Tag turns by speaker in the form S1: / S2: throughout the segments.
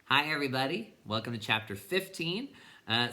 S1: Hi, everybody. Welcome to chapter 15.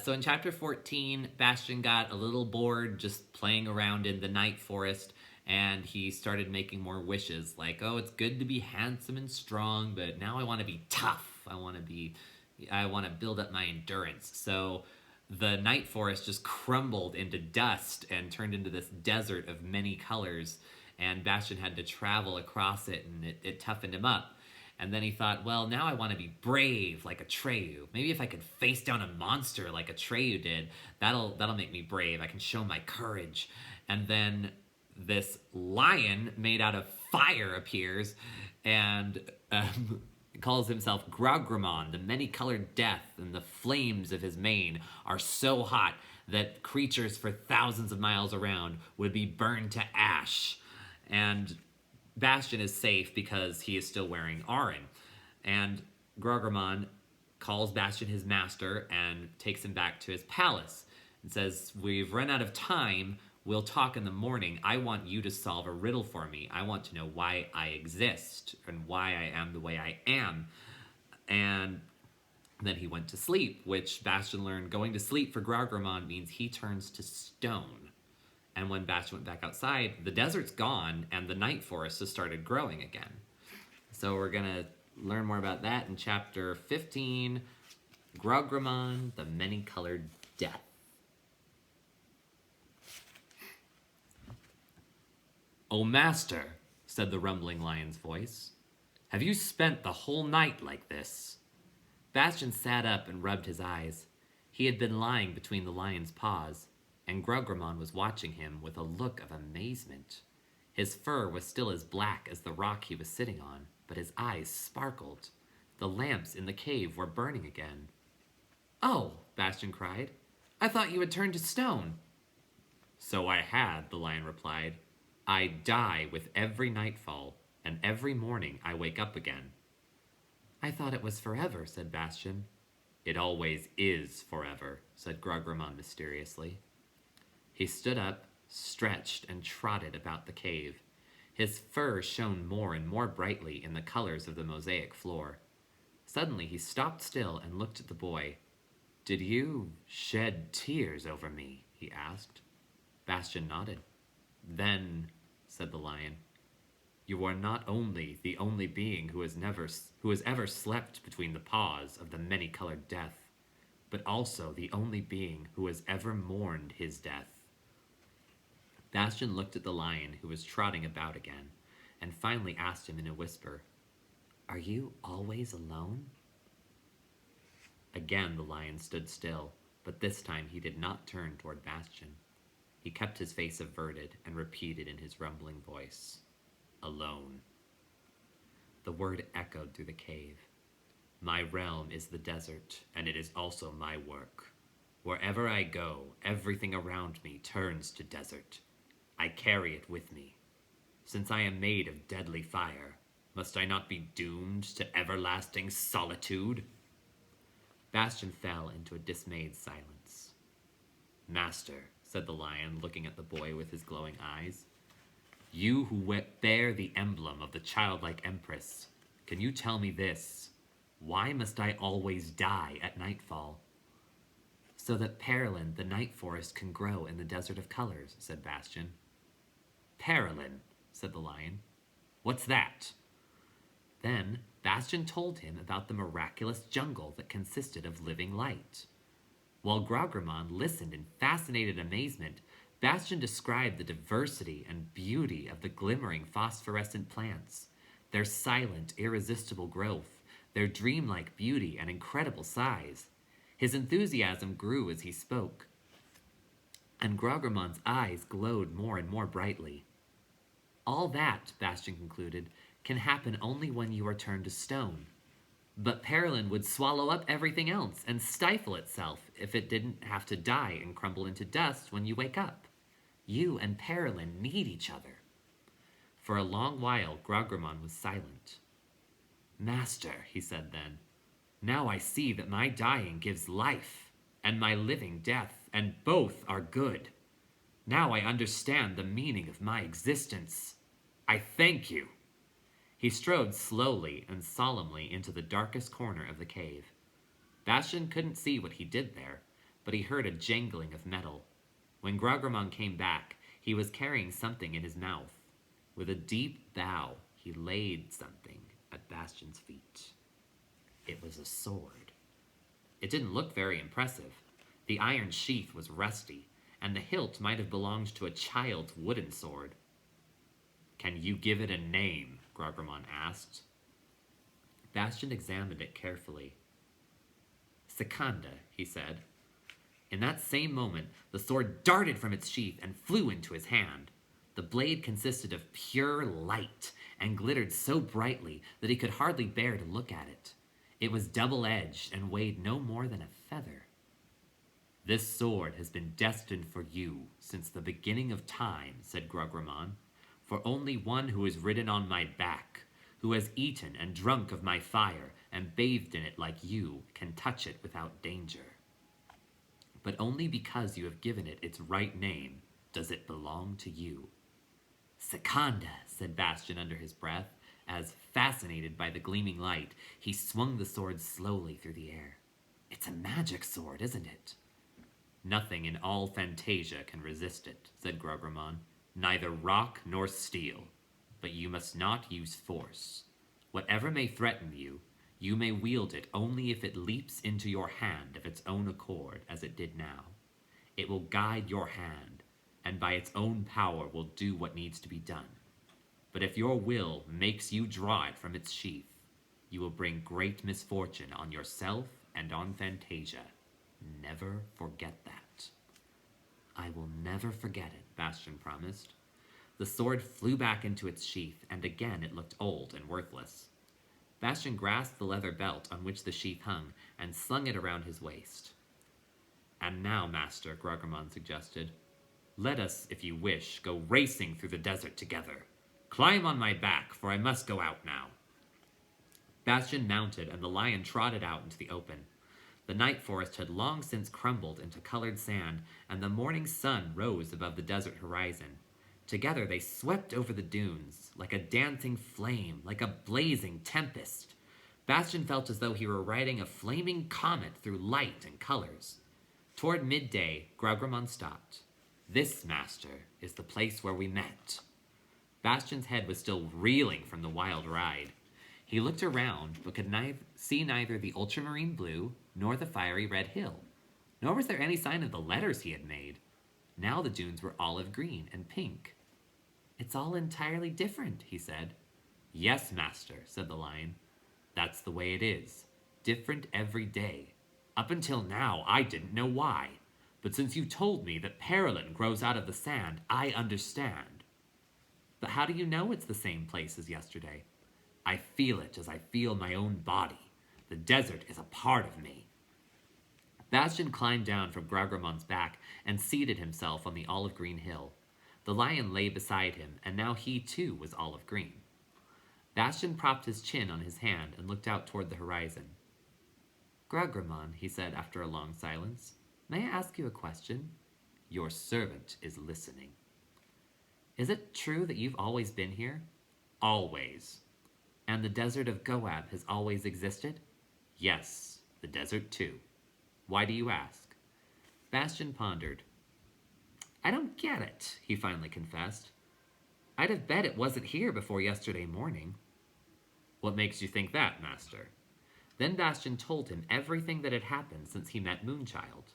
S1: So in chapter 14, Bastian got a little bored just playing around in the night forest, and he started making more wishes, like, oh, it's good to be handsome and strong, but now I want to be tough. I want to build up my endurance. So the night forest just crumbled into dust and turned into this desert of many colors, and Bastian had to travel across it, and it toughened him up. And then he thought, well, now I want to be brave like Atreyu. Maybe if I could face down a monster like Atreyu did, that'll make me brave. I can show my courage. And then this lion made out of fire appears and calls himself Grograman, the many-colored death, and the flames of his mane are so hot that creatures for thousands of miles around would be burned to ash. And Bastian is safe because he is still wearing Arin. And Grograman calls Bastian his master and takes him back to his palace and says, we've run out of time. We'll talk in the morning. I want you to solve a riddle for me. I want to know why I exist and why I am the way I am. And then he went to sleep, which Bastian learned going to sleep for Grograman means he turns to stone. And when Bastian went back outside, the desert's gone and the night forest has started growing again. So we're going to learn more about that in chapter 15, Grograman, the Many-Colored Death. "O master," said the rumbling lion's voice, "have you spent the whole night like this?" Bastian sat up and rubbed his eyes. He had been lying between the lion's paws, and Grograman was watching him with a look of amazement. His fur was still as black as the rock he was sitting on, but his eyes sparkled. The lamps in the cave were burning again. "Oh," Bastian cried, "I thought you had turned to stone." "So I had," the lion replied. "I die with every nightfall, and every morning I wake up again." "I thought it was forever," said Bastian. "It always is forever," said Grograman mysteriously. He stood up, stretched, and trotted about the cave. His fur shone more and more brightly in the colors of the mosaic floor. Suddenly he stopped still and looked at the boy. "Did you shed tears over me?" he asked. Bastian nodded. "Then," said the lion, "you are not only the only being who has ever slept between the paws of the many-colored death, but also the only being who has ever mourned his death." Bastian looked at the lion, who was trotting about again, and finally asked him in a whisper, "Are you always alone?" Again the lion stood still, but this time he did not turn toward Bastian. He kept his face averted and repeated in his rumbling voice, "Alone." The word echoed through the cave. "My realm is the desert, and it is also my work. Wherever I go, everything around me turns to desert. I carry it with me. Since I am made of deadly fire, must I not be doomed to everlasting solitude?" Bastian fell into a dismayed silence. "Master," said the lion, looking at the boy with his glowing eyes, "you who bear the emblem of the childlike empress, can you tell me this? Why must I always die at nightfall?" "So that Perilin, the night forest, can grow in the desert of colors," said Bastian. "Perilin," said the lion. "What's that?" Then Bastian told him about the miraculous jungle that consisted of living light. While Grograman listened in fascinated amazement, Bastian described the diversity and beauty of the glimmering phosphorescent plants, their silent, irresistible growth, their dreamlike beauty and incredible size. His enthusiasm grew as he spoke, and Grograman's eyes glowed more and more brightly. "All that," Bastian concluded, "can happen only when you are turned to stone. But Perilin would swallow up everything else and stifle itself if it didn't have to die and crumble into dust when you wake up. You and Perilin need each other." For a long while, Grograman was silent. "Master," he said then, "now I see that my dying gives life, and my living death, and both are good. Now I understand the meaning of my existence. I thank you." He strode slowly and solemnly into the darkest corner of the cave. Bastian couldn't see what he did there, but he heard a jangling of metal. When Grograman came back, he was carrying something in his mouth. With a deep bow, he laid something at Bastian's feet. It was a sword. It didn't look very impressive. The iron sheath was rusty, and the hilt might have belonged to a child's wooden sword. "Can you give it a name?" Grograman asked. Bastian examined it carefully. "Secanda," he said. In that same moment, the sword darted from its sheath and flew into his hand. The blade consisted of pure light and glittered so brightly that he could hardly bear to look at it. It was double-edged and weighed no more than a feather. "This sword has been destined for you since the beginning of time," said Grograman, "for only one who has ridden on my back, who has eaten and drunk of my fire and bathed in it like you, can touch it without danger. But only because you have given it its right name does it belong to you." "Secanda," said Bastian under his breath, as, fascinated by the gleaming light, he swung the sword slowly through the air. "It's a magic sword, isn't it?" "Nothing in all Fantasia can resist it," said Grograman. "Neither rock nor steel. But you must not use force. Whatever may threaten you, you may wield it only if it leaps into your hand of its own accord, as it did now. It will guide your hand, and by its own power will do what needs to be done. But if your will makes you draw it from its sheath, you will bring great misfortune on yourself and on Fantasia. Never forget that." "I will never forget it," Bastian promised. The sword flew back into its sheath, and again it looked old and worthless. Bastian grasped the leather belt on which the sheath hung and slung it around his waist. "And now, master," Grograman suggested, "let us, if you wish, go racing through the desert together. Climb on my back, for I must go out now." Bastian mounted, and the lion trotted out into the open. The night forest had long since crumbled into colored sand, and the morning sun rose above the desert horizon. Together they swept over the dunes, like a dancing flame, like a blazing tempest. Bastian felt as though he were riding a flaming comet through light and colors. Toward midday, Grograman stopped. "This, master, is the place where we met." Bastian's head was still reeling from the wild ride. He looked around, but could see neither the ultramarine blue nor the fiery red hill. Nor was there any sign of the letters he had made. Now the dunes were olive green and pink. "It's all entirely different," he said. "Yes, master," said the lion. "That's the way it is. Different every day. Up until now, I didn't know why. But since you told me that Perilin grows out of the sand, I understand." "But how do you know it's the same place as yesterday?" "I feel it as I feel my own body. The desert is a part of me." Bastian climbed down from Grograman's back and seated himself on the olive green hill. The lion lay beside him, and now he too was olive green. Bastian propped his chin on his hand and looked out toward the horizon. "Grograman," he said after a long silence, "may I ask you a question?" "Your servant is listening." "Is it true that you've always been here?" "Always." "And the desert of Goab has always existed?" "Yes, the desert too. Why do you ask?" Bastian pondered. "I don't get it," he finally confessed. "I'd have bet it wasn't here before yesterday morning." "What makes you think that, master?" Then Bastian told him everything that had happened since he met Moonchild.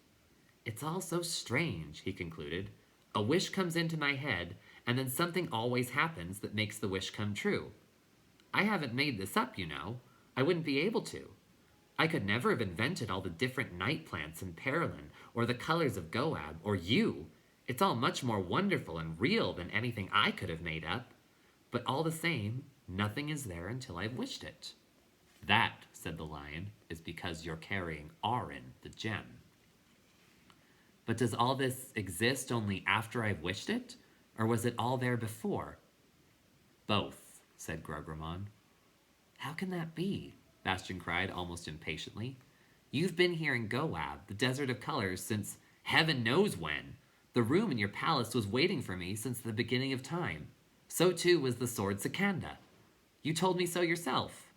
S1: "It's all so strange," he concluded. "A wish comes into my head, and then something always happens that makes the wish come true. I haven't made this up, you know. I wouldn't be able to. I could never have invented all the different night plants in Perilin, or the colors of Goab, or you. It's all much more wonderful and real than anything I could have made up. But all the same, nothing is there until I've wished it." "That," said the lion, "is because you're carrying Arin, the gem." "But does all this exist only after I've wished it? Or was it all there before?" "Both," said Grograman. "How can that be?" Bastian cried almost impatiently. "You've been here in Goab, the desert of colors, since heaven knows when. The room in your palace was waiting for me since the beginning of time. So too was the sword Secanda. You told me so yourself.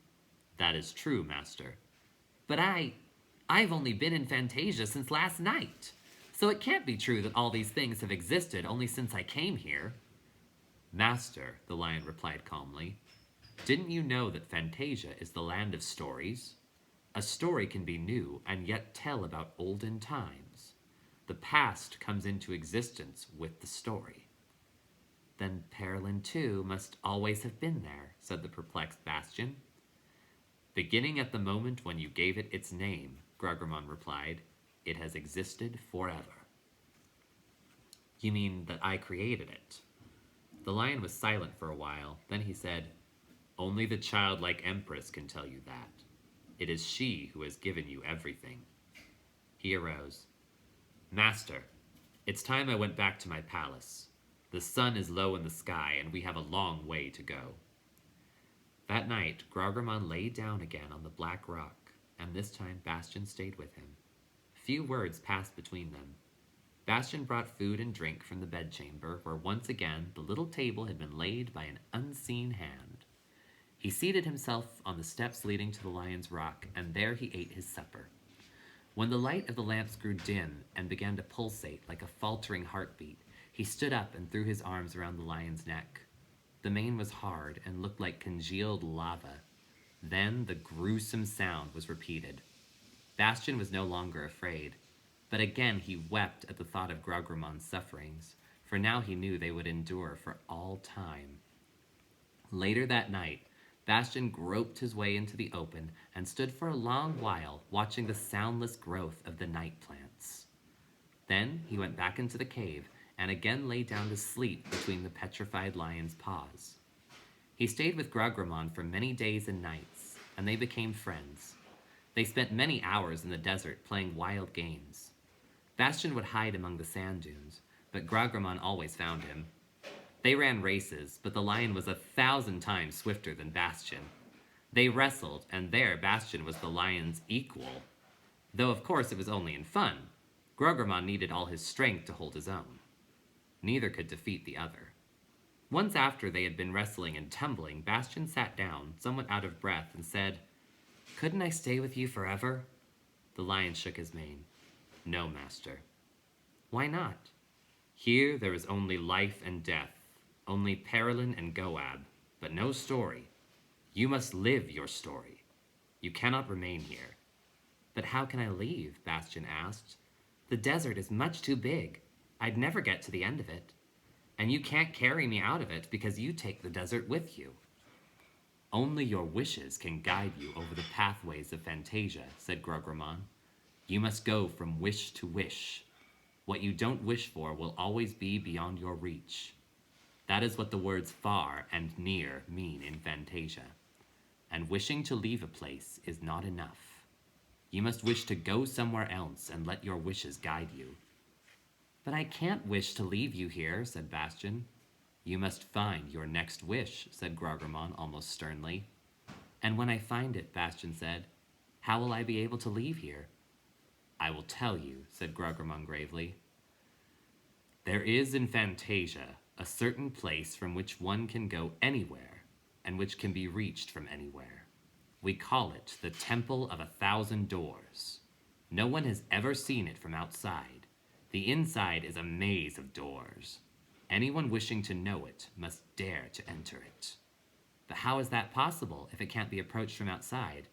S1: That is true, master. But I've only been in Fantasia since last night. So it can't be true that all these things have existed only since I came here. Master, the lion replied calmly, didn't you know that Fantasia is the land of stories? A story can be new and yet tell about olden times. The past comes into existence with the story. Then Perilin too must always have been there, said the perplexed Bastian. Beginning at the moment when you gave it its name, Grograman replied, it has existed forever. You mean that I created it? The lion was silent for a while, then he said, only the childlike empress can tell you that. It is she who has given you everything. He arose. Master, it's time I went back to my palace. The sun is low in the sky, and we have a long way to go. That night, Grograman lay down again on the black rock, and this time Bastian stayed with him. Few words passed between them. Bastian brought food and drink from the bedchamber, where once again the little table had been laid by an unseen hand. He seated himself on the steps leading to the lion's rock, and there he ate his supper. When the light of the lamps grew dim and began to pulsate like a faltering heartbeat, he stood up and threw his arms around the lion's neck. The mane was hard and looked like congealed lava. Then the gruesome sound was repeated. Bastian was no longer afraid, but again he wept at the thought of Grograman's sufferings, for now he knew they would endure for all time. Later that night, Bastian groped his way into the open and stood for a long while watching the soundless growth of the night plants. Then he went back into the cave and again lay down to sleep between the petrified lion's paws. He stayed with Grograman for many days and nights, and they became friends. They spent many hours in the desert playing wild games. Bastian would hide among the sand dunes, but Grograman always found him. They ran races, but the lion was 1,000 times swifter than Bastian. They wrestled, and there Bastian was the lion's equal. Though of course it was only in fun. Grograman needed all his strength to hold his own. Neither could defeat the other. Once after they had been wrestling and tumbling, Bastian sat down, somewhat out of breath, and said, "Couldn't I stay with you forever?" The lion shook his mane. "No, master." "Why not?" "Here there is only life and death, only Perilin and Goab, but no story. You must live your story. You cannot remain here." "But how can I leave?" Bastian asked. "The desert is much too big. I'd never get to the end of it. And you can't carry me out of it because you take the desert with you." "Only your wishes can guide you over the pathways of Fantasia," said Grograman. "You must go from wish to wish. What you don't wish for will always be beyond your reach. That is what the words far and near mean in Fantasia. And wishing to leave a place is not enough. You must wish to go somewhere else and let your wishes guide you." "But I can't wish to leave you here," said Bastian. "You must find your next wish," said Grograman almost sternly. "And when I find it," Bastian said, "how will I be able to leave here?" "I will tell you," said Grograman gravely. "There is in Fantasia a certain place from which one can go anywhere and which can be reached from anywhere. We call it the Temple of 1,000 Doors. No one has ever seen it from outside. The inside is a maze of doors. Anyone wishing to know it must dare to enter it." "But how is that possible if it can't be approached from outside?"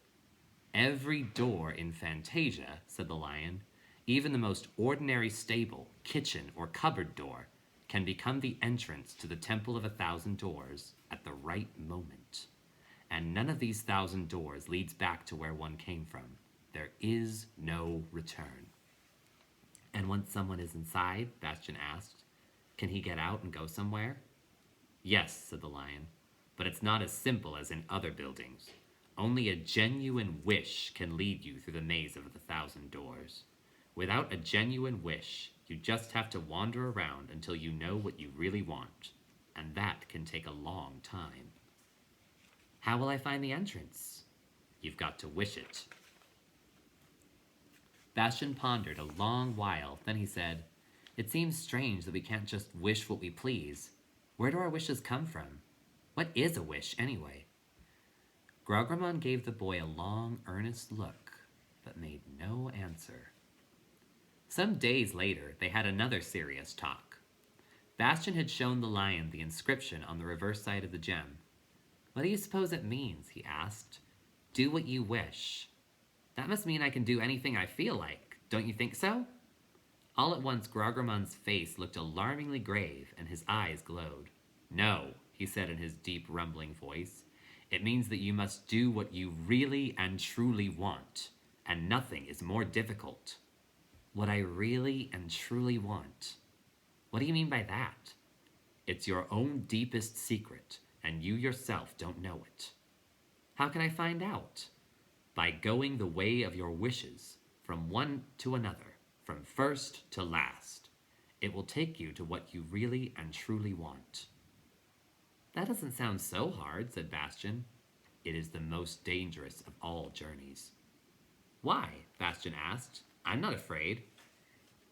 S1: "Every door in Fantasia," said the lion, "even the most ordinary stable, kitchen, or cupboard door, can become the entrance to the Temple of 1,000 Doors at the right moment. And none of these 1,000 doors leads back to where one came from. There is no return." "And once someone is inside," Bastian asked, "can he get out and go somewhere?" "Yes," said the lion, "but it's not as simple as in other buildings. Only a genuine wish can lead you through the maze of the 1,000 doors. Without a genuine wish, you just have to wander around until you know what you really want, and that can take a long time." "How will I find the entrance?" "You've got to wish it." Bastian pondered a long while, then he said, "It seems strange that we can't just wish what we please. Where do our wishes come from? What is a wish, anyway?" Grograman gave the boy a long, earnest look, but made no answer. Some days later, they had another serious talk. Bastian had shown the lion the inscription on the reverse side of the gem. "What do you suppose it means?" he asked. "Do what you wish." "That must mean I can do anything I feel like. Don't you think so?" All at once, Grograman's face looked alarmingly grave, and his eyes glowed. "No," he said in his deep, rumbling voice. "It means that you must do what you really and truly want, and nothing is more difficult." "What I really and truly want? What do you mean by that?" "It's your own deepest secret, and you yourself don't know it." "How can I find out?" "By going the way of your wishes, from one to another, from first to last. It will take you to what you really and truly want." "That doesn't sound so hard," said Bastian. "It is the most dangerous of all journeys." "Why?" Bastian asked. "I'm not afraid."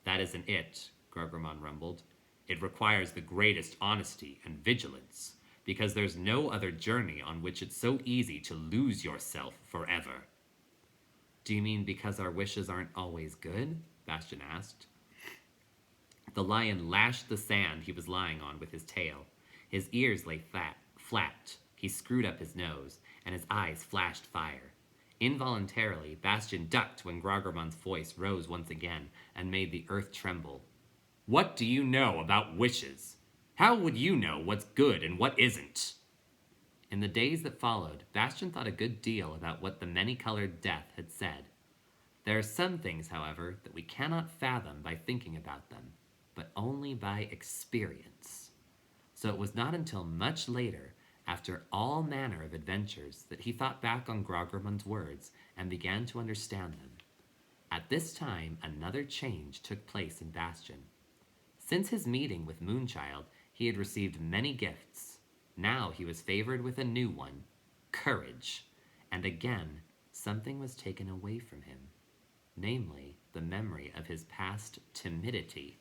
S1: "That isn't it," Grograman rumbled. "It requires the greatest honesty and vigilance, because there's no other journey on which it's so easy to lose yourself forever." "Do you mean because our wishes aren't always good?" Bastian asked. The lion lashed the sand he was lying on with his tail. His ears lay flat. He screwed up his nose, and his eyes flashed fire. Involuntarily, Bastian ducked when Grograman's voice rose once again and made the earth tremble. "What do you know about wishes? How would you know what's good and what isn't?" In the days that followed, Bastian thought a good deal about what the many-colored death had said. There are some things, however, that we cannot fathom by thinking about them, but only by experience. So it was not until much later, after all manner of adventures, that he thought back on Grograman's words and began to understand them. At this time, another change took place in Bastian. Since his meeting with Moonchild, he had received many gifts. Now he was favored with a new one, courage, and again something was taken away from him, namely the memory of his past timidity.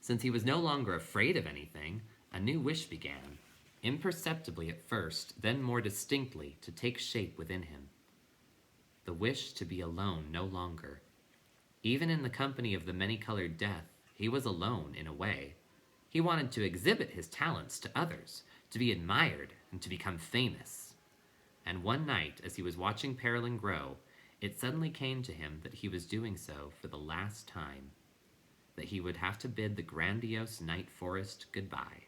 S1: Since he was no longer afraid of anything, a new wish began, imperceptibly at first, then more distinctly, to take shape within him. The wish to be alone no longer. Even in the company of the many-colored death, he was alone in a way. He wanted to exhibit his talents to others, to be admired, and to become famous. And one night, as he was watching Perilin grow, it suddenly came to him that he was doing so for the last time, that he would have to bid the grandiose night forest goodbye.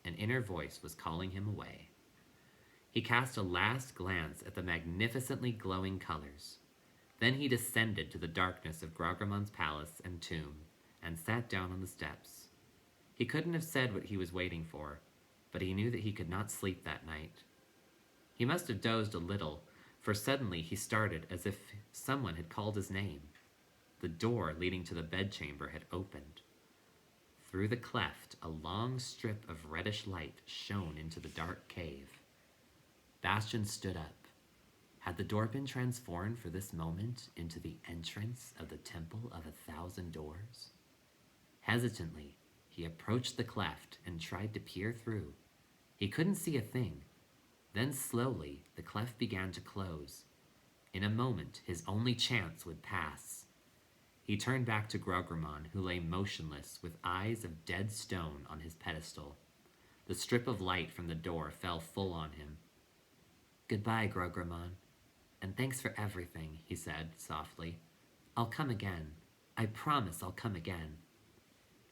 S1: An inner voice was calling him away. He cast a last glance at the magnificently glowing colors. Then he descended to the darkness of Grograman's palace and tomb, and sat down on the steps. He couldn't have said what he was waiting for, but he knew that he could not sleep that night. He must have dozed a little, for suddenly he started as if someone had called his name. The door leading to the bedchamber had opened. Through the cleft, a long strip of reddish light shone into the dark cave. Bastian stood up. Had the door been transformed for this moment into the entrance of the Temple of 1,000 Doors? Hesitantly, he approached the cleft and tried to peer through. He couldn't see a thing. Then slowly, the cleft began to close. In a moment, his only chance would pass. He turned back to Grograman, who lay motionless with eyes of dead stone on his pedestal. The strip of light from the door fell full on him. "Goodbye, Grograman, and thanks for everything," he said softly. "I'll come again. I promise I'll come again."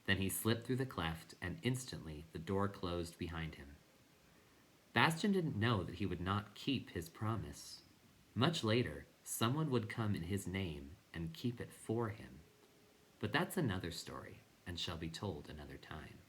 S1: Then he slipped through the cleft, and instantly the door closed behind him. Bastian didn't know that he would not keep his promise. Much later, someone would come in his name and keep it for him. But that's another story, and shall be told another time.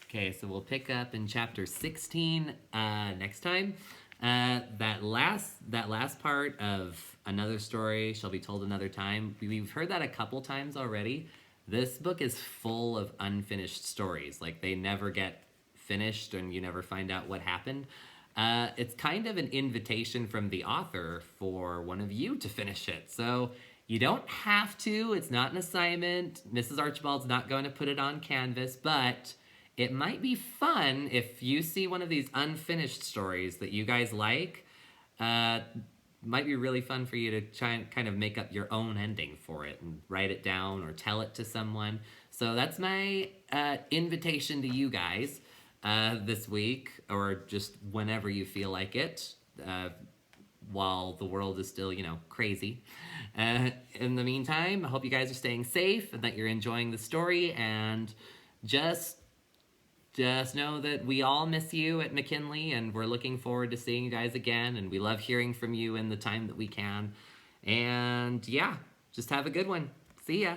S1: Okay, so we'll pick up in chapter 16 next time. That last part of another story shall be told another time. We've heard that a couple times already. This book is full of unfinished stories. Like, they never get finished and you never find out what happened. It's kind of an invitation from the author for one of you to finish it. So you don't have to. It's not an assignment. Mrs. Archibald's not going to put it on canvas, but it might be fun if you see one of these unfinished stories that you guys like. Uh, might be really fun for you to try and kind of make up your own ending for it and write it down or tell it to someone. So that's my invitation to you guys this week, or just whenever you feel like it, while the world is still, crazy. In the meantime, I hope you guys are staying safe and that you're enjoying the story, and just know that we all miss you at McKinley, and we're looking forward to seeing you guys again, and we love hearing from you in the time that we can. And yeah, just have a good one. See ya.